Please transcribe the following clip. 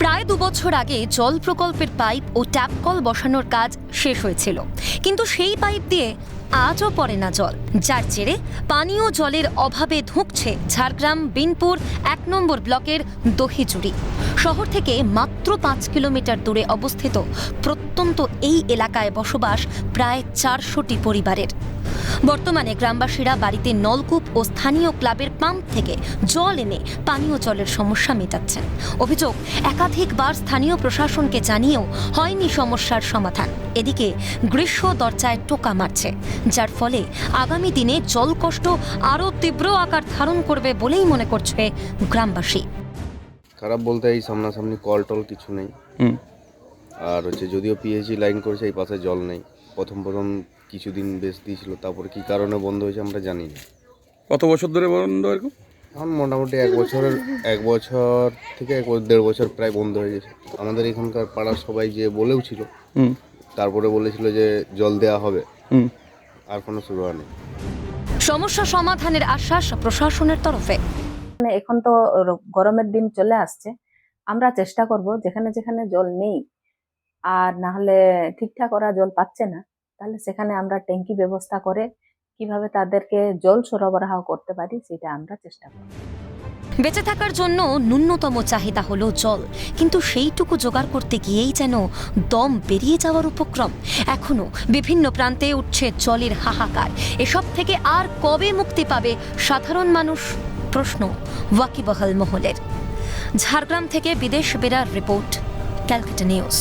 প্রায় 2 বছর আগে জল প্রকল্পের পাইপ ও ট্যাপ কল বসানোর কাজ শেষ হয়েছিল, কিন্তু সেই পাইপ দিয়ে আজও পড়ে না জল, যার জেরে পানীয় জলের অভাবে ধুঁকছে ঝাড়গ্রাম বিনপুর 1 নম্বর ব্লকের দহিজুড়ি। শহর থেকে মাত্র 5 কিলোমিটার দূরে অবস্থিত প্রত্যন্ত এই এলাকায় বসবাস প্রায় 400টি পরিবারের। বর্তমানে গ্রামবাসীরা বাড়িতে নলকূপ ও স্থানীয় ক্লাবের পাম্প থেকে জল এনে পানীয় জলের সমস্যা মেটাচ্ছেন। অভিযোগ, একাধিকবার স্থানীয় প্রশাসনকে জানিয়েও হয়নি সমস্যার সমাধান। এদিকে গ্রীষ্ম দরজায় টোকা মারছে, যার ফলে আগামী দিনে জলকষ্ট আরও তীব্র আকার ধারণ করবে বলেই মনে করছে গ্রামবাসী। খারাপ বলতে এই সামনাসামনি কল টল কিছু নেই। আর যদিও পিএইচই লাইন করেছে, এই পাশে জল নেই। প্রথম কিছুদিন বেশ দিয়েছিল, তারপরে কি কারণে বন্ধ হয়েছে আমরা জানি না। কত বছর ধরে বন্ধ এরকম? এখন মোটামুটি 1 বছর থেকে 1.5 বছর প্রায় বন্ধ হয়ে গেছে। আমাদের এখানকার পাড়ার সবাই যে বলেও ছিল, তারপরে বলেছিল যে জল দেওয়া হবে, আর কোনো শুরু হয়নি। সমস্যা সমাধানের আশ্বাস প্রশাসনের তরফে। এখন তো গরমের দিন চলে আসছে, আমরা চেষ্টা করব যেখানে যেখানে জল নেই আর না হলে ঠিকঠাক ওরা জল পাচ্ছে না, তাহলে সেখানে আমরা ট্যাঙ্কি ব্যবস্থা করে কিভাবে তাদেরকে জল সরবরাহ করতে পারি সেটা আমরা চেষ্টা করব। বেঁচে থাকার জন্য ন্যূনতম চাহিদা হলো জল, কিন্তু সেইটুকু জোগাড় করতে গিয়েই যেন দম বেরিয়ে যাওয়ার উপক্রম। এখনো বিভিন্ন প্রান্তে উঠছে জলের হাহাকার। এসব থেকে আর কবে মুক্তি পাবে সাধারণ মানুষ? প্রশ্ন ওয়াকিবহাল মহলের। ঝাড়গ্রাম থেকে বিদেশ বেরার রিপোর্ট, ক্যালকাটা নিউজ।